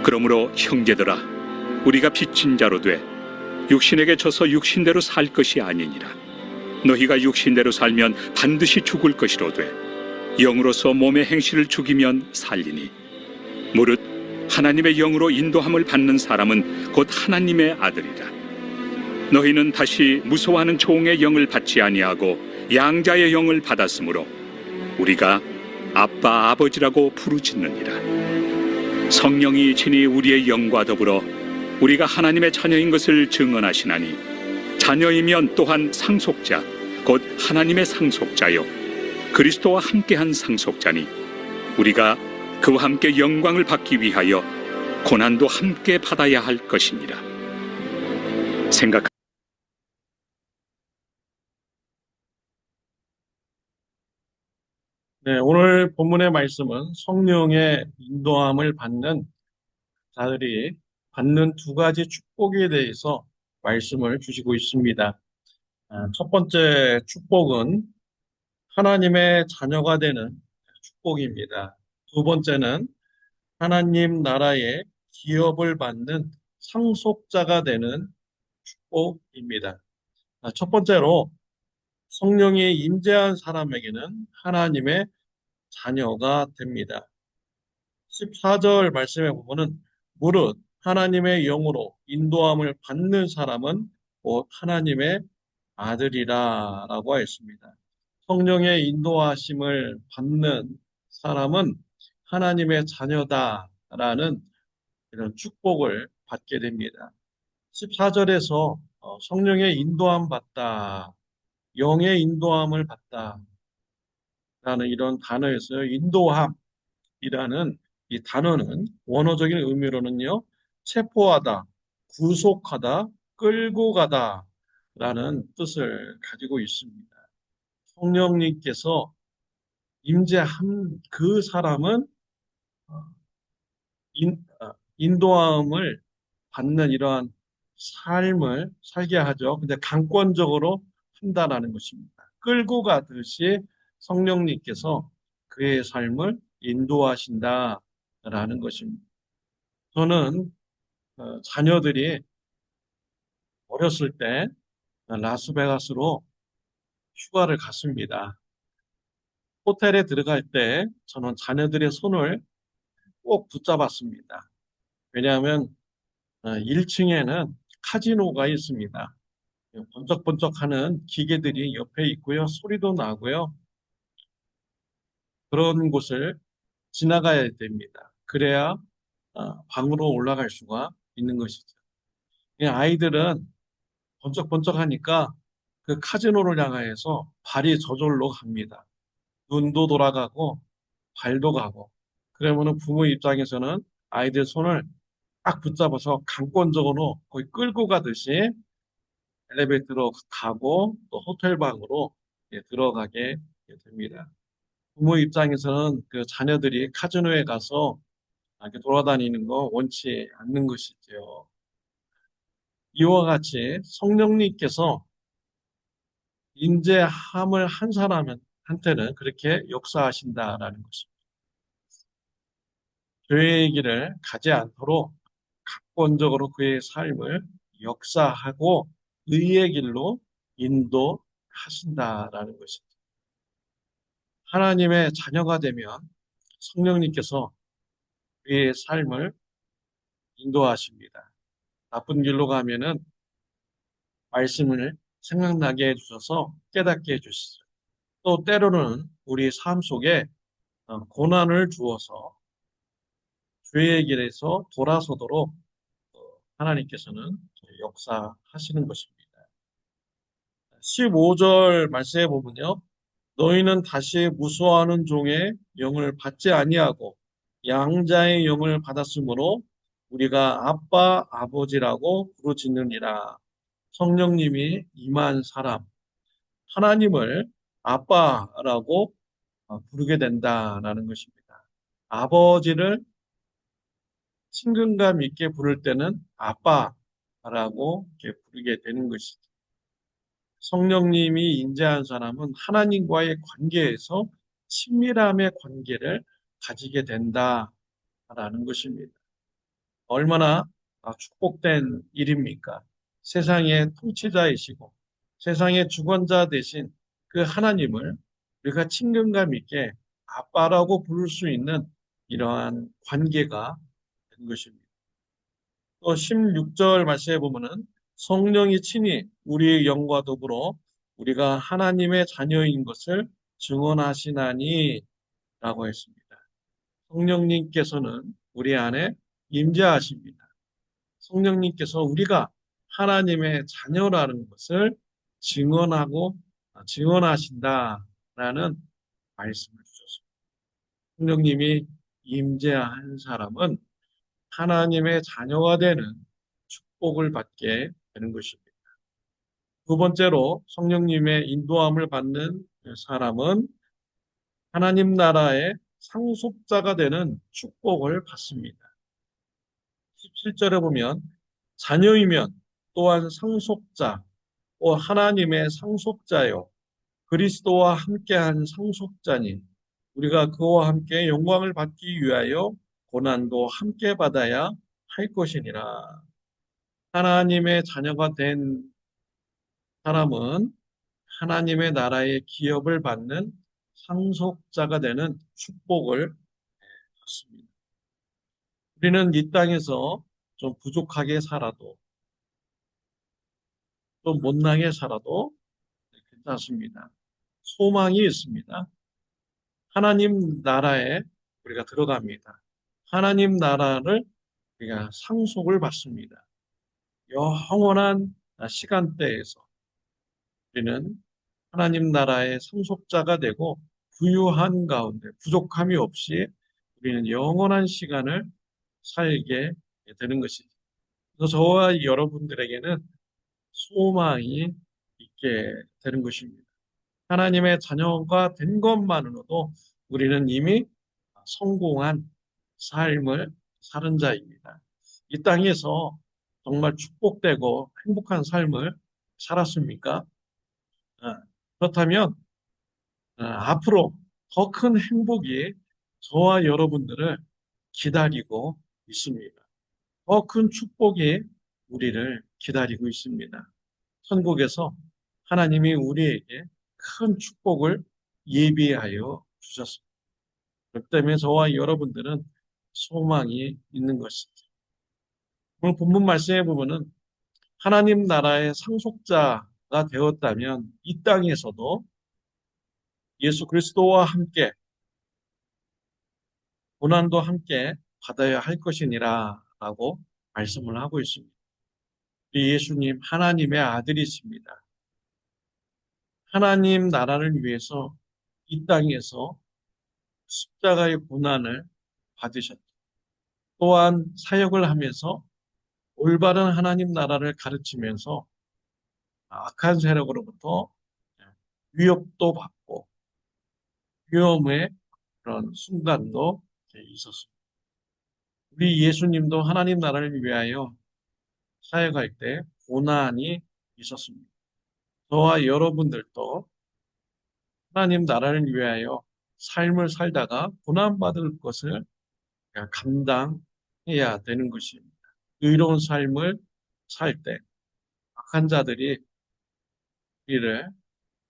그러므로 형제들아, 우리가 빚진 자로 돼 육신에게 져서 육신대로 살 것이 아니니라. 너희가 육신대로 살면 반드시 죽을 것이로되 영으로서 몸의 행실을 죽이면 살리니, 무릇 하나님의 영으로 인도함을 받는 사람은 곧 하나님의 아들이라. 너희는 다시 무서워하는 종의 영을 받지 아니하고 양자의 영을 받았으므로 우리가 아빠 아버지라고 부르짖느니라. 성령이 친히 우리의 영과 더불어 우리가 하나님의 자녀인 것을 증언하시나니, 자녀이면 또한 상속자 곧 하나님의 상속자요 그리스도와 함께한 상속자니, 우리가 그와 함께 영광을 받기 위하여 고난도 함께 받아야 할 것이니라. 네, 오늘 본문의 말씀은 성령의 인도함을 받는 자들이 받는 두 가지 축복에 대해서 말씀을 주시고 있습니다. 첫 번째 축복은 하나님의 자녀가 되는 축복입니다. 두 번째는 하나님 나라의 기업을 받는 상속자가 되는 축복입니다. 첫 번째로 성령이 임재한 사람에게는 하나님의 자녀가 됩니다. 14절 말씀에 보면은 무릇 하나님의 영으로 인도함을 받는 사람은 곧 하나님의 아들이라 라고 하였습니다. 성령의 인도하심을 받는 사람은 하나님의 자녀다라는 이런 축복을 받게 됩니다. 14절에서 성령의 인도함 받다, 영의 인도함을 받다 라는 이런 단어에서 인도함이라는 이 단어는 원어적인 의미로는요, 체포하다, 구속하다, 끌고 가다 라는 뜻을 가지고 있습니다. 성령님께서 임재한 그 사람은 인도함을 받는 이러한 삶을 살게 하죠. 근데 강권적으로 한다라는 것입니다. 끌고 가듯이 성령님께서 그의 삶을 인도하신다라는 것입니다. 저는 자녀들이 어렸을 때 라스베가스로 휴가를 갔습니다. 호텔에 들어갈 때 저는 자녀들의 손을 꼭 붙잡았습니다. 왜냐하면 1층에는 카지노가 있습니다. 번쩍번쩍하는 기계들이 옆에 있고요. 소리도 나고요. 그런 곳을 지나가야 됩니다. 그래야 방으로 올라갈 수가 있는 것이죠. 아이들은 번쩍번쩍하니까 그 카지노를 향해서 발이 저절로 갑니다. 눈도 돌아가고 발도 가고. 그러면 부모 입장에서는 아이들 손을 딱 붙잡아서 강권적으로 거의 끌고 가듯이 엘리베이터로 가고 또 호텔 방으로 들어가게 됩니다. 부모 입장에서는 그 자녀들이 카지노에 가서 이렇게 돌아다니는 거 원치 않는 것이죠. 이와 같이 성령님께서 인재함을 한 사람한테는 그렇게 역사하신다라는 것입니다. 죄의 길을 가지 않도록 각본적으로 그의 삶을 역사하고 의의 길로 인도하신다라는 것입니다. 하나님의 자녀가 되면 성령님께서 그의 삶을 인도하십니다. 나쁜 길로 가면은 말씀을 생각나게 해주셔서 깨닫게 해주시죠. 또 때로는 우리 삶 속에 고난을 주어서 죄의 길에서 돌아서도록 하나님께서는 역사하시는 것입니다. 15절 말씀에 보면요. 너희는 다시 무수하는 종의 영을 받지 아니하고 양자의 영을 받았으므로 우리가 아빠 아버지라고 부르짖느니라. 성령님이 임한 사람, 하나님을 아빠라고 부르게 된다라는 것입니다. 아버지를 친근감 있게 부를 때는 아빠라고 이렇게 부르게 되는 것이죠. 성령님이 인재한 사람은 하나님과의 관계에서 친밀함의 관계를 가지게 된다라는 것입니다. 얼마나 축복된 일입니까? 세상의 통치자이시고 세상의 주권자 되신 그 하나님을 우리가 친근감 있게 아빠라고 부를 수 있는 이러한 관계가 된 것입니다. 또 16절 말씀에 보면은 성령이 친히 우리의 영과 더불어 우리가 하나님의 자녀인 것을 증언하시나니 라고 했습니다. 성령님께서는 우리 안에 임재하십니다. 성령님께서 우리가 하나님의 자녀라는 것을 증언하신다라는 말씀을 주셨습니다. 성령님이 임재한 사람은 하나님의 자녀가 되는 축복을 받게 되는 것입니다. 두 번째로 성령님의 인도함을 받는 사람은 하나님 나라의 상속자가 되는 축복을 받습니다. 17절에 보면 자녀이면 또한 상속자, 또 하나님의 상속자요 그리스도와 함께한 상속자니 우리가 그와 함께 영광을 받기 위하여 고난도 함께 받아야 할 것이니라. 하나님의 자녀가 된 사람은 하나님의 나라의 기업을 받는 상속자가 되는 축복을 받습니다. 우리는 이 땅에서 좀 부족하게 살아도 좀 못나게 살아도 괜찮습니다. 소망이 있습니다. 하나님 나라에 우리가 들어갑니다. 하나님 나라를 우리가 상속을 받습니다. 영원한 시간대에서 우리는 하나님 나라의 상속자가 되고 부유한 가운데 부족함이 없이 우리는 영원한 시간을 살게 되는 것이죠. 그래서 저와 여러분들에게는 소망이 있게 되는 것입니다. 하나님의 자녀가 된 것만으로도 우리는 이미 성공한 삶을 사는 자입니다. 이 땅에서 정말 축복되고 행복한 삶을 살았습니까? 그렇다면 앞으로 더 큰 행복이 저와 여러분들을 기다리고 있습니다. 더 큰 축복이 우리를 기다리고 있습니다. 천국에서 하나님이 우리에게 큰 축복을 예비하여 주셨습니다. 그렇기 때문에 저와 여러분들은 소망이 있는 것이죠. 오늘 본문 말씀에 보면은 하나님 나라의 상속자가 되었다면 이 땅에서도 예수 그리스도와 함께 고난도 함께 받아야 할 것이니라 라고 말씀을 하고 있습니다. 우리 예수님 하나님의 아들이십니다. 하나님 나라를 위해서 이 땅에서 십자가의 고난을 받으셨죠. 또한 사역을 하면서 올바른 하나님 나라를 가르치면서 악한 세력으로부터 위협도 받고 위험의 그런 순간도 있었습니다. 우리 예수님도 하나님 나라를 위하여 사역할 때 고난이 있었습니다. 저와 여러분들도 하나님 나라를 위하여 삶을 살다가 고난받을 것을 감당해야 되는 것입니다. 의로운 삶을 살 때 악한 자들이 우리를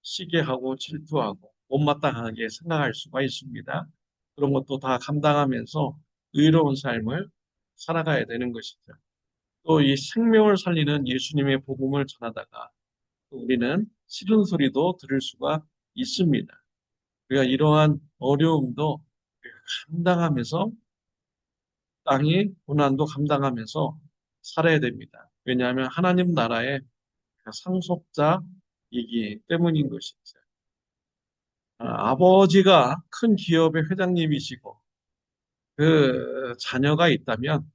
시기하고 질투하고 못마땅하게 생각할 수가 있습니다. 그런 것도 다 감당하면서 의로운 삶을 살아가야 되는 것이죠. 또 이 생명을 살리는 예수님의 복음을 전하다가 또 우리는 싫은 소리도 들을 수가 있습니다. 우리가 이러한 어려움도 감당하면서 땅이 고난도 감당하면서 살아야 됩니다. 왜냐하면 하나님 나라의 상속자이기 때문인 것이죠. 아버지가 큰 기업의 회장님이시고 그 자녀가 있다면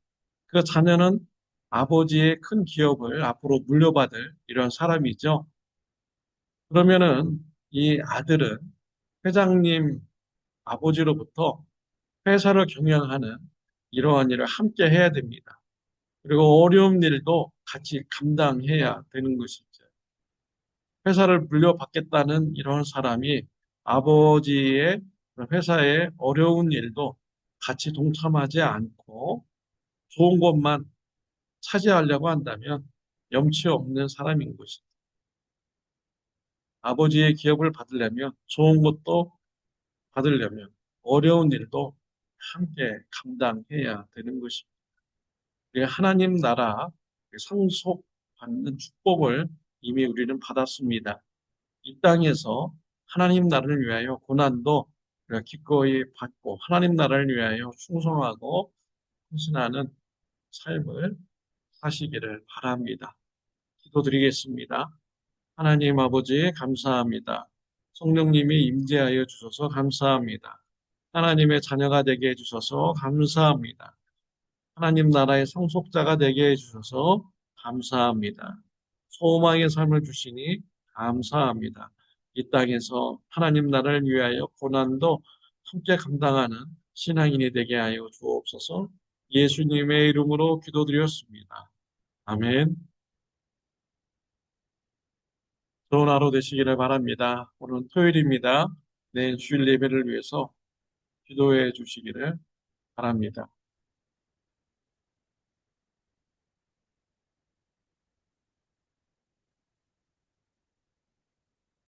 그 자녀는 아버지의 큰 기업을 앞으로 물려받을 이런 사람이죠. 그러면은 이 아들은 회장님 아버지로부터 회사를 경영하는 이러한 일을 함께 해야 됩니다. 그리고 어려운 일도 같이 감당해야 되는 것이죠. 회사를 물려받겠다는 이런 사람이 아버지의 회사의 어려운 일도 같이 동참하지 않고 좋은 것만 차지하려고 한다면 염치 없는 사람인 것입니다. 아버지의 기업을 받으려면, 좋은 것도 받으려면 어려운 일도 함께 감당해야 되는 것입니다. 하나님 나라 상속받는 축복을 이미 우리는 받았습니다. 이 땅에서 하나님 나라를 위하여 고난도 우리가 기꺼이 받고 하나님 나라를 위하여 충성하고 헌신하는 삶을 사시기를 바랍니다. 기도드리겠습니다. 하나님 아버지 감사합니다. 성령님이 임재하여 주셔서 감사합니다. 하나님의 자녀가 되게 해주셔서 감사합니다. 하나님 나라의 상속자가 되게 해주셔서 감사합니다. 소망의 삶을 주시니 감사합니다. 이 땅에서 하나님 나라를 위하여 고난도 함께 감당하는 신앙인이 되게 하여 주옵소서. 예수님의 이름으로 기도드렸습니다. 아멘. 좋은 하루 되시기를 바랍니다. 오늘 토요일입니다. 내일 주일 예배를 위해서 기도해 주시기를 바랍니다.